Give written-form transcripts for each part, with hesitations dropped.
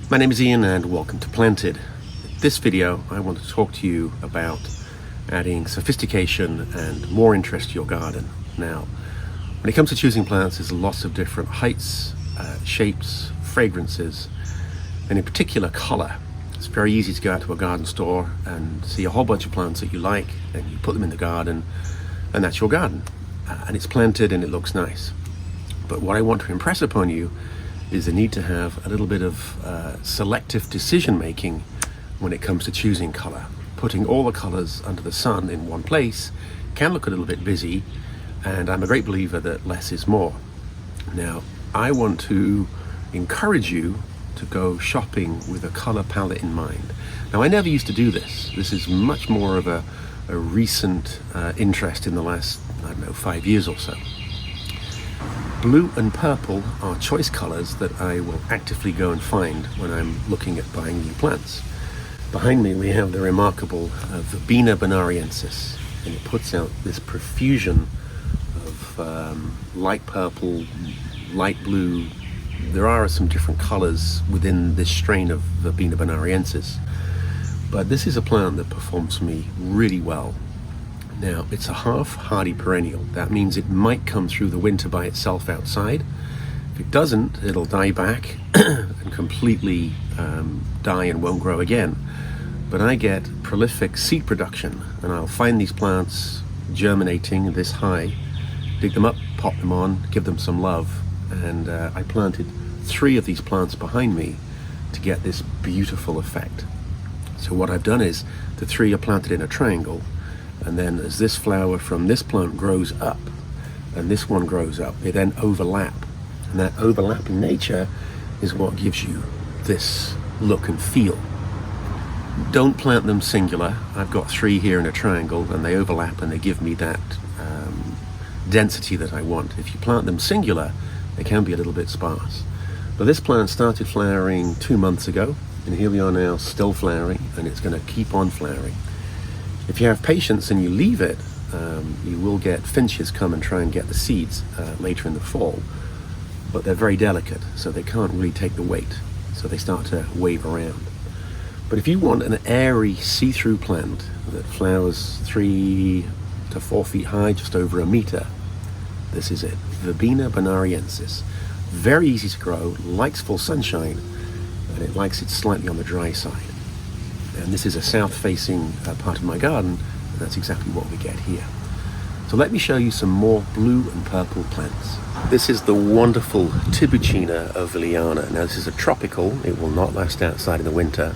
My name is Ian and welcome to Planted. In this video I want to talk to you about adding sophistication and more interest to your garden. Now, when it comes to choosing plants, there's lots of different heights, shapes, fragrances, and in particular color. It's very easy to go out to a garden store and see a whole bunch of plants that you like and you put them in the garden and that's your garden. And it's planted and it looks nice. But what I want to impress upon you is the need to have a little bit of selective decision making when it comes to choosing color. Putting all the colors under the sun in one place can look a little bit busy, and I'm a great believer that less is more. Now, I want to encourage you to go shopping with a color palette in mind. Now, I never used to do this. This is much more of a recent interest in the last, 5 years or so. Blue and purple are choice colors that I will actively go and find when I'm looking at buying new plants. Behind me we have the remarkable Verbena bonariensis, and it puts out this profusion of light purple, light blue. There are some different colors within this strain of Verbena bonariensis, but this is a plant that performs for me really well. Now, it's a half-hardy perennial. That means it might come through the winter by itself outside. If it doesn't, it'll die back and completely die and won't grow again. But I get prolific seed production, and I'll find these plants germinating this high, dig them up, pop them on, give them some love, and I planted 3 of these plants behind me to get this beautiful effect. So what I've done is the 3 are planted in a triangle, and then as this flower from this plant grows up and this one grows up, they then overlap, and that overlapping nature is what gives you this look and feel. Don't plant them singular. I've got 3 here in a triangle and they overlap and they give me that density that I want. If you plant them singular, they can be a little bit sparse. But this plant started flowering 2 months ago, and here we are now still flowering, and it's going to keep on flowering. If you have patience and you leave it, you will get finches come and try and get the seeds later in the fall, but they're very delicate, so they can't really take the weight, so they start to wave around. But if you want an airy see-through plant that flowers 3 to 4 feet high, just over 1 meter, this is it. Verbena bonariensis. Very easy to grow, likes full sunshine, and it likes it slightly on the dry side. And this is a south-facing part of my garden, and that's exactly what we get here. So let me show you some more blue and purple plants. This is the wonderful Tibucina oviliana. Now, this is a tropical. It will not last outside in the winter.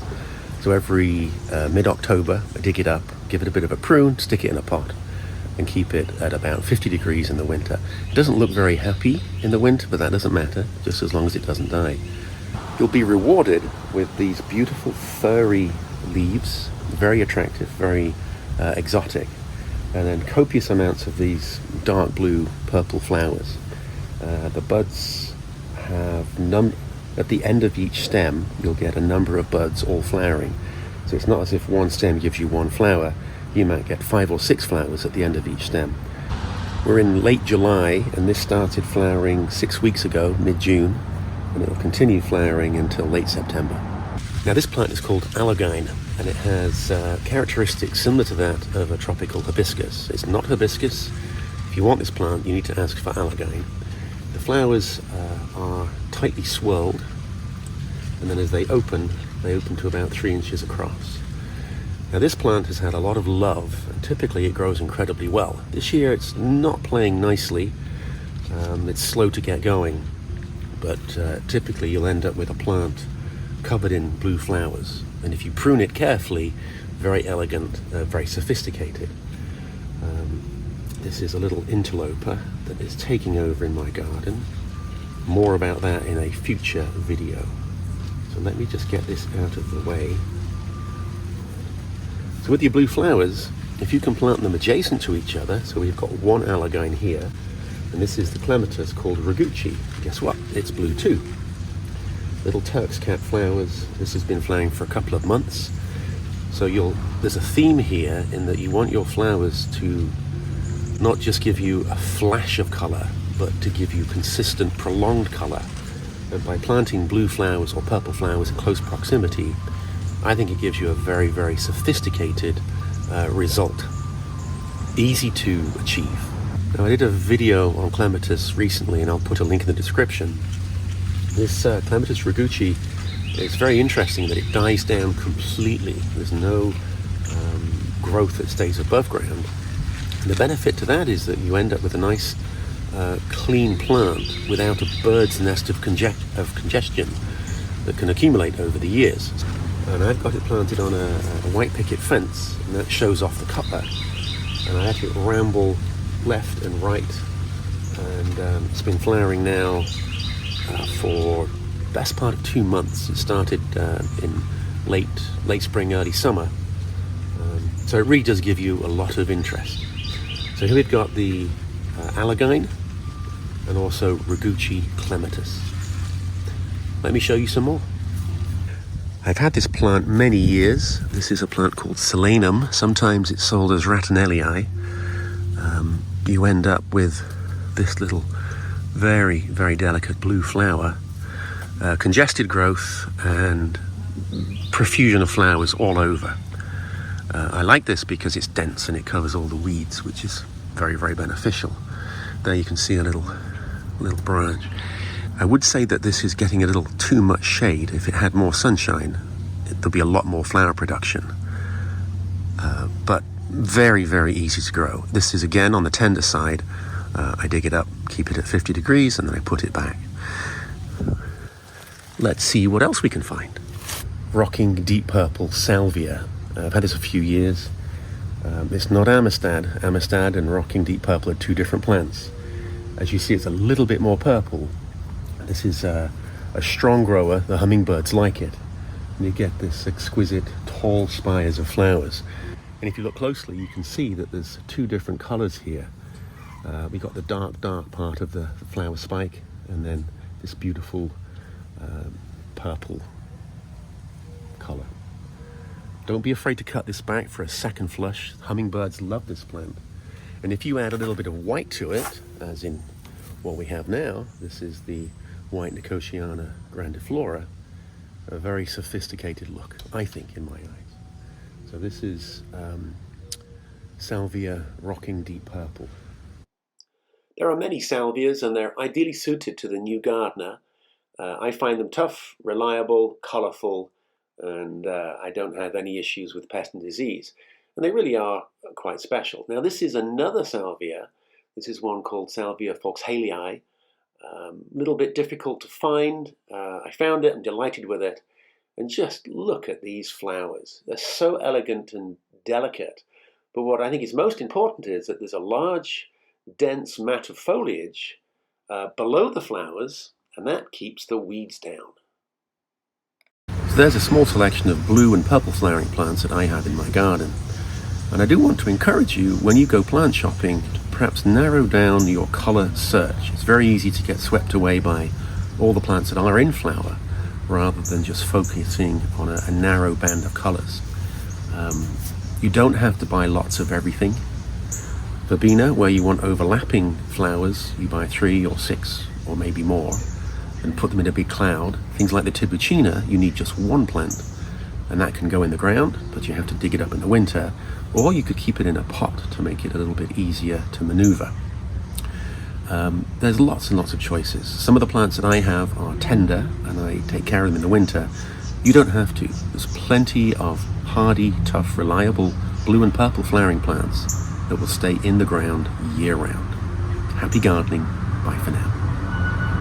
So every mid-October, I dig it up, give it a bit of a prune, stick it in a pot, and keep it at about 50 degrees in the winter. It doesn't look very happy in the winter, but that doesn't matter, just as long as it doesn't die. You'll be rewarded with these beautiful furry leaves, very attractive, very exotic, and then copious amounts of these dark blue purple flowers. The buds have at the end of each stem you'll get a number of buds all flowering, so it's not as if one stem gives you 1 flower. You might get 5 or 6 flowers at the end of each stem. We're in late July, and this started flowering 6 weeks ago, mid-June, and it will continue flowering until late September. Now, this plant is called Allergine, and it has characteristics similar to that of a tropical hibiscus. It's not hibiscus. If you want this plant, you need to ask for Allergine. The flowers are tightly swirled, and then as they open to about 3 inches across. Now, this plant has had a lot of love, and typically it grows incredibly well. This year it's not playing nicely. It's slow to get going, but typically you'll end up with a plant covered in blue flowers, and if you prune it carefully, very elegant, very sophisticated. This is a little interloper that is taking over in my garden. More about that in a future video. So let me just get this out of the way. So with your blue flowers, if you can plant them adjacent to each other, so we've got 1 Allergine here, and this is the Clematis called Rooguchi. Guess what? It's blue too. Little Turk's cap flowers. This has been flowering for a couple of months. So there's a theme here in that you want your flowers to not just give you a flash of color, but to give you consistent, prolonged color. And by planting blue flowers or purple flowers in close proximity, I think it gives you a very, very sophisticated result. Easy to achieve. Now, I did a video on Clematis recently, and I'll put a link in the description. This Clematis Rooguchi, it's very interesting that it dies down completely. There's no growth that stays above ground. And the benefit to that is that you end up with a nice clean plant without a bird's nest of congestion that can accumulate over the years. And I've got it planted on a white picket fence, and that shows off the cutler. And I let it ramble left and right, and it's been flowering now for the best part of 2 months. It started in late spring, early summer, so it really does give you a lot of interest. So here we've got the Alleghine and also Rooguchi Clematis. Let me show you some more. I've had this plant many years. This is a plant called Solanum. Sometimes it's sold as Ratonellii. You end up with this little very, very delicate blue flower, congested growth and profusion of flowers all over. I like this because it's dense and it covers all the weeds, which is very, very beneficial. There you can see a little branch. I would say that this is getting a little too much shade. If it had more sunshine, there'll be a lot more flower production. But very, very easy to grow. This is again on the tender side. I dig it up, keep it at 50 degrees, and then I put it back. Let's see what else we can find. Rocking deep purple Salvia. I've had this a few years. It's not Amistad. Amistad and rocking deep purple are two different plants. As you see, it's a little bit more purple. This is a strong grower. The hummingbirds like it. And you get this exquisite tall spires of flowers. And if you look closely, you can see that there's two different colors here. We got the dark part of the flower spike, and then this beautiful purple color. Don't be afraid to cut this back for a second flush. Hummingbirds love this plant. And if you add a little bit of white to it, as in what we have now, this is the white Nicotiana grandiflora, a very sophisticated look, I think, in my eyes. So this is Salvia rocking deep purple. There are many salvias, and they're ideally suited to the new gardener. I find them tough, reliable, colourful, and I don't have any issues with pest and disease. And they really are quite special. Now, this is another salvia. This is one called Salvia Foxhalii. A little bit difficult to find. I found it, I'm delighted with it. And just look at these flowers. They're so elegant and delicate. But what I think is most important is that there's a large, dense mat of foliage below the flowers, and that keeps the weeds down. So there's a small selection of blue and purple flowering plants that I have in my garden. And I do want to encourage you, when you go plant shopping, to perhaps narrow down your colour search. It's very easy to get swept away by all the plants that are in flower, rather than just focusing on a narrow band of colours. You don't have to buy lots of everything. Verbena, where you want overlapping flowers, you buy 3 or 6 or maybe more and put them in a big cloud. Things like the Tibucina, you need just one plant, and that can go in the ground, but you have to dig it up in the winter, or you could keep it in a pot to make it a little bit easier to maneuver. There's lots and lots of choices. Some of the plants that I have are tender, and I take care of them in the winter. You don't have to. There's plenty of hardy, tough, reliable blue and purple flowering plants that will stay in the ground year round. Happy gardening. Bye for now.